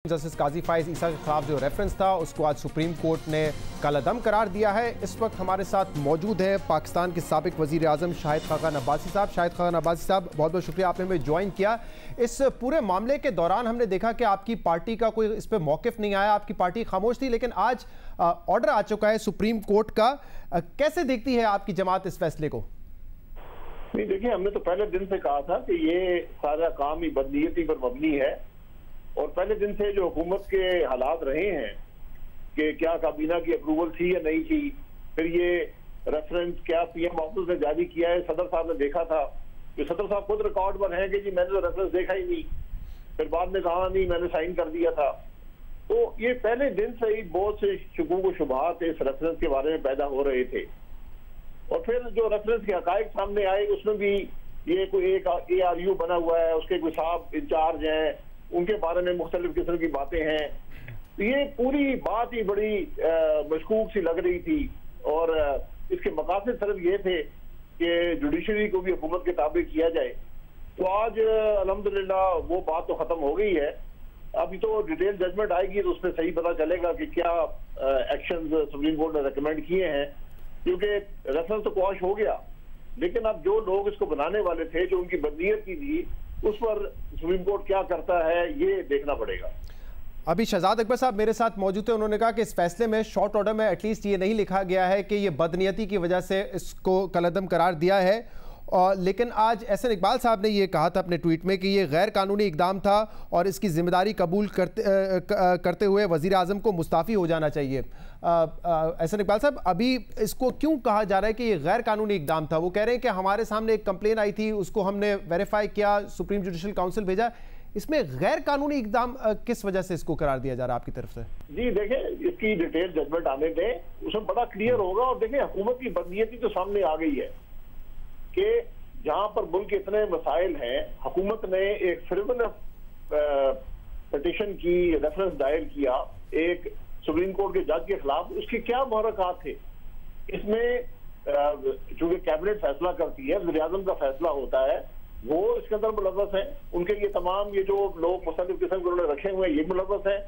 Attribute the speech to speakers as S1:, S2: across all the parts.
S1: Justice काजी फाइज ईसा के खिलाफ जो रेफरेंस था उसको आज सुप्रीम कोर्ट ने कलअदम करार दिया है। इस वक्त हमारे साथ मौजूद है पाकिस्तान के साबिक वजीर आजम शाहिद खाकान अब्बासी साहब। शाहिद खाकान अब्बासी साहब, बहुत बहुत शुक्रिया आपने हमें ज्वाइन किया। इस पूरे मामले के दौरान हमने देखा कि आपकी पार्टी का कोई इस पर मौकिफ नहीं आया, आपकी पार्टी खामोश थी, लेकिन आज ऑर्डर आ चुका है सुप्रीम कोर्ट का। कैसे देखती है आपकी जमात इस फैसले को?
S2: नहीं, देखिए, हमने तो पहले दिन से कहा था कि ये सारा काम ही बदनीयती पर मबनी है और पहले दिन से जो हुकूमत के हालात रहे हैं कि क्या काबीना की अप्रूवल थी या नहीं थी, फिर ये रेफरेंस क्या पीएम ऑफिस ने जारी किया है, सदर साहब ने देखा था कि सदर साहब खुद रिकॉर्ड पर हैं कि जी मैंने तो रेफरेंस देखा ही नहीं, फिर बाद में कहा नहीं मैंने साइन कर दिया था। तो ये पहले दिन से ही बहुत से शुकूक व शुबहात इस रेफरेंस के बारे में पैदा हो रहे थे और फिर जो रेफरेंस के हकायक सामने आए उसमें भी ये कोई एक ARU बना हुआ है, उसके कोई साहब इंचार्ज हैं, उनके बारे में मुख्तलिफ किस्म की बातें हैं। तो ये पूरी बात ही बड़ी मशकूक सी लग रही थी और इसके मकासद सिर्फ ये थे कि जुडिशरी को भी हुकूमत के ताबे किया जाए। तो आज अल्हम्दुलिल्लाह वो बात तो खत्म हो गई है। अभी तो डिटेल जजमेंट आएगी तो उसमें सही पता चलेगा कि क्या एक्शन सुप्रीम कोर्ट ने रिकमेंड किए हैं, क्योंकि रेफरेंस तो क्वाश हो गया, लेकिन अब जो लोग इसको बनाने वाले थे, जो उनकी बदनीयत की थी, उस पर सुप्रीम कोर्ट क्या करता है ये देखना पड़ेगा।
S1: अभी शहजाद अकबर साहब मेरे साथ मौजूद थे, उन्होंने कहा कि इस फैसले में शॉर्ट ऑर्डर में एटलीस्ट ये नहीं लिखा गया है कि ये बदनीयती की वजह से इसको कलअदम करार दिया है। लेकिन आज एहसन इकबाल साहब ने ये कहा था अपने ट्वीट में कि ये गैर कानूनी इकदाम था और इसकी जिम्मेदारी कबूल करते हुए वज़ीर आज़म को मुस्ताफ़ी हो जाना चाहिए। एहसन इकबाल साहब, अभी इसको क्यों कहा जा रहा है कि ये गैर कानूनी इकदाम था? वो कह रहे हैं कि हमारे सामने एक कंप्लेन आई थी, उसको हमने वेरीफाई किया, सुप्रीम जुडिशल काउंसिल भेजा। इसमें गैर कानूनी इकदाम किस वजह से इसको करार दिया जा रहा है आपकी तरफ से? जी
S2: देखें, इसकी डिटेल जजमेंट आने दें, उसमें बड़ा क्लियर होगा। और देखें, हुकूमत की बदनीयती तो सामने आ गई है कि जहां पर मुल्क के इतने मसाइल हैं, हुकूमत ने एक फ्रिवलस पिटीशन की, रेफरेंस दायर किया एक सुप्रीम कोर्ट के जज के खिलाफ। उसके क्या मुहर्रकात थे इसमें? चूंकि कैबिनेट फैसला करती है, वज़ीर आज़म का फैसला होता है, वो इसके अंदर मुलव्वस है। उनके ये तमाम ये जो लोग मुख्तलिफ किस्म के उन्होंने रखे हुए हैं ये मुलव्वस है।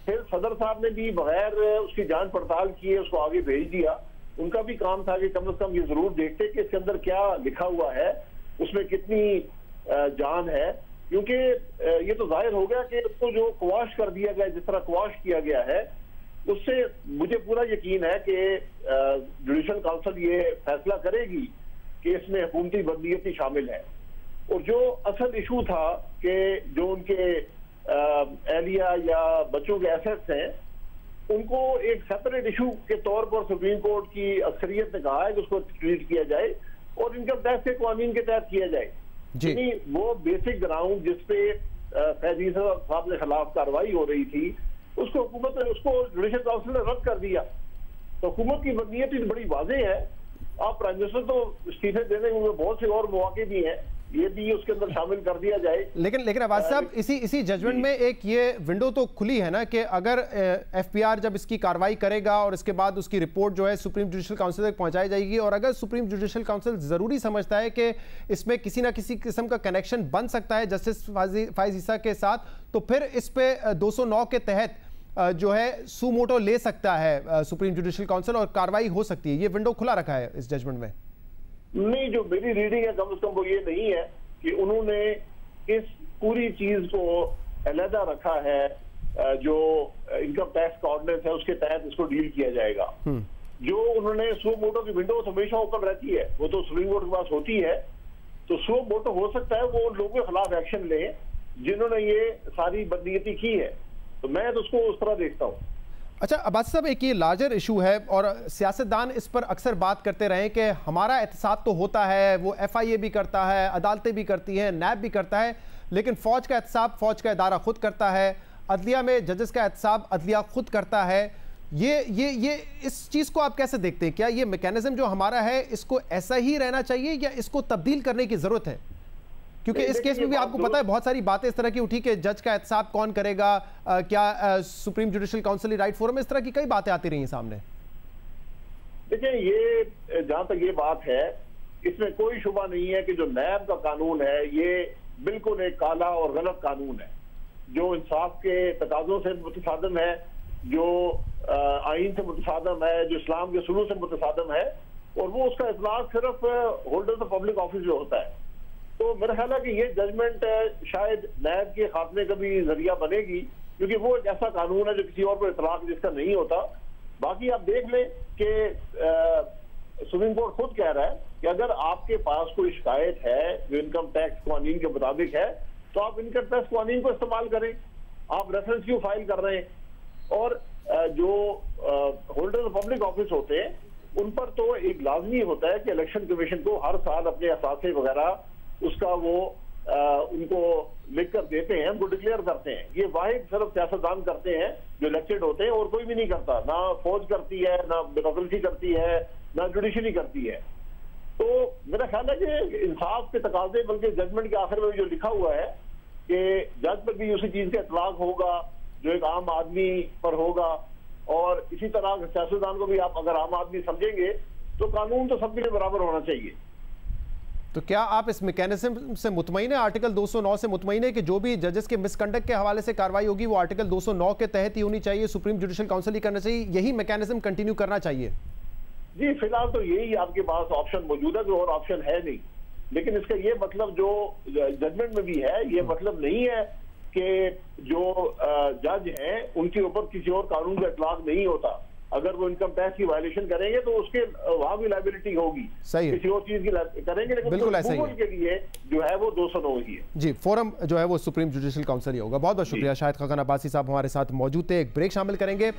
S2: फिर सदर साहब ने भी बगैर उसकी जांच पड़ताल किए उसको आगे भेज दिया। उनका भी काम था कि कम से कम ये जरूर देखते कि इसके अंदर क्या लिखा हुआ है, उसमें कितनी जान है, क्योंकि ये तो जाहिर हो गया कि उसको जो क्वाश कर दिया गया, जिस तरह क्वाश किया गया है, उससे मुझे पूरा यकीन है कि जुडिशल काउंसिल ये फैसला करेगी कि इसमें हुकूमती बदनीयती शामिल है। और जो असल इशू था कि जो उनके एहलिया या बच्चों के एसेट्स हैं, उनको एक सेपरेट इशू के तौर पर सुप्रीम कोर्ट की अक्सरियत ने कहा है कि उसको ट्रीट किया जाए और इनकम टैक्स के कानून के तहत किया जाए। यानी वो बेसिक ग्राउंड जिसपे फैजी साहब के खिलाफ कार्रवाई हो रही थी, उसको हुकूमत ने, उसको जुडिशल काउंसिल ने रद्द कर दिया। तो हुकूमत की बदनीयती बड़ी वाज़ेह है। आप प्राइम मिनिस्टर तो इस्तीफे देने में बहुत से और मौके भी हैं, ये भी उसके अंदर शामिल कर दिया जाए।
S1: लेकिन अब्बासी साहब, इसी जजमेंट में एक ये विंडो तो खुली है ना कि अगर FPR जब इसकी कार्रवाई करेगा और इसके बाद उसकी रिपोर्ट जो है सुप्रीम जुडिशल काउंसिल तक पहुंचाई जाएगी, और अगर सुप्रीम जुडिशल काउंसिल ज़रूरी समझता है कि इसमें किसी ना किसी किस्म का कनेक्शन बन सकता है जस्टिस फाइज ईसा के साथ, तो फिर इस पे 209 के तहत जो है सू मोटो ले सकता है सुप्रीम जुडिशल काउंसिल और कार्रवाई हो सकती है। ये विंडो खुला रखा है इस जजमेंट में?
S2: नहीं, जो मेरी रीडिंग है कम से कम वो ये नहीं है कि उन्होंने इस पूरी चीज को अलहदा रखा है। जो इनकम टैक्स का ऑर्डिनेंस है उसके तहत इसको डील किया जाएगा। जो उन्होंने सो मोटो की विंडो तो हमेशा ओपन रहती है, वो तो सुप्रीम कोर्ट के पास होती है। तो सो मोटो हो सकता है वो लोगों के खिलाफ एक्शन ले जिन्होंने ये सारी बदनीयती की है। तो मैं तो उसको उस तरह देखता हूँ।
S1: अच्छा अब्बासी साहब, एक ये लार्जर इशू है और सियासतदान इस पर अक्सर बात करते रहे कि हमारा एहतसाब तो होता है, वो FIA भी करता है, अदालतें भी करती हैं, NAB भी करता है, लेकिन फ़ौज का एहतसाब फ़ौज का इदारा खुद करता है, अदलिया में जजेस का एहतसाब अदलिया खुद करता है। ये इस चीज़ को आप कैसे देखते हैं? क्या ये मैकेनिज्म जो हमारा है इसको ऐसा ही रहना चाहिए या इसको तब्दील करने की ज़रूरत है? क्योंकि इस केस में भी आपको पता है बहुत सारी बातें इस तरह की उठी कि जज का एहतसाब कौन करेगा, क्या supreme judicial council right forum, इस तरह की कई बातें आती रही हैं सामने।
S2: देखिए, ये जहां तक ये बात है, इसमें कोई शुबा नहीं है कि जो नैब का कानून है ये बिल्कुल एक काला और गलत कानून है। जो इंसाफ के तकाजों से मुतसादम है, जो आइन से मुतसादम है, जो इस्लाम के सुलूक से मुतसादम है, और वो उसका इतलाक सिर्फ होल्डर्स ऑफ पब्लिक ऑफिस में होता है। तो मेरा ख्याल है कि ये जजमेंट शायद नैब के खात्मे का भी जरिया बनेगी, क्योंकि वो एक ऐसा कानून है जो किसी और को इतलाक जिसका नहीं होता। बाकी आप देख लें कि सुप्रीम कोर्ट खुद कह रहा है कि अगर आपके पास कोई शिकायत है जो इनकम टैक्स कानून के मुताबिक है, तो आप इनकम टैक्स कानून को इस्तेमाल करें। आप रेफरेंस क्यों फाइल कर रहे हैं? और जो होल्डर ऑफ पब्लिक ऑफिस होते हैं उन पर तो एक लाजमी होता है कि इलेक्शन कमीशन को हर साल अपने असासे वगैरह उसका वो उनको लिख कर देते हैं, उनको डिक्लेयर करते हैं। ये वाहिद सिर्फ सियासतदान करते हैं जो इलेक्टेड होते हैं, और कोई भी नहीं करता। ना फौज करती है, ना ब्यूरोक्रेसी करती है, ना जुडिशरी करती है। तो मेरा ख्याल है कि इंसाफ के तकाजे, बल्कि जजमेंट के आखिर में जो लिखा हुआ है कि जज पर भी उसी चीज का इतलाक होगा जो एक आम आदमी पर होगा, और इसी तरह सियासतदान को भी आप अगर आम आदमी समझेंगे तो कानून तो सबके लिए बराबर होना चाहिए।
S1: तो क्या आप इस मैकेनिज्म से मुतमईन है, आर्टिकल 209 से मुतमईन है कि जो भी जजेस के मिसकंडक्ट के हवाले से कार्रवाई होगी वो आर्टिकल 209 के तहत ही होनी चाहिए, सुप्रीम जुडिशियल काउंसिल ही करना चाहिए, यही मैकेनिज्म कंटिन्यू करना चाहिए?
S2: जी, फिलहाल तो यही आपके पास ऑप्शन मौजूद है, कोई और ऑप्शन है नहीं। लेकिन इसका ये मतलब जो जजमेंट में भी है, ये मतलब नहीं है कि जो जज हैं उनके ऊपर किसी और कानून का इतलाक नहीं होता। अगर वो इनकम टैक्स की वायलेशन करेंगे तो उसके वहां भी लायबिलिटी होगी,
S1: सही
S2: किसी और चीज की करेंगे, लेकिन
S1: बिल्कुल ऐसा ही है।
S2: के लिए जो है वो 209 ही है।
S1: जी, फोरम जो है वो सुप्रीम जुडिशियल काउंसिल ही होगा। बहुत बहुत शुक्रिया। शाहिद खान अब्बासी साहब हमारे साथ मौजूद थे। एक ब्रेक शामिल करेंगे।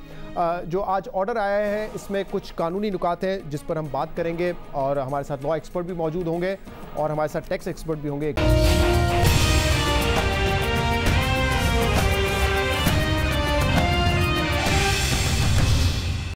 S1: जो आज ऑर्डर आया है इसमें कुछ कानूनी नुकात हैं जिस पर हम बात करेंगे, और हमारे साथ लॉ एक्सपर्ट भी मौजूद होंगे और हमारे साथ टैक्स एक्सपर्ट भी होंगे।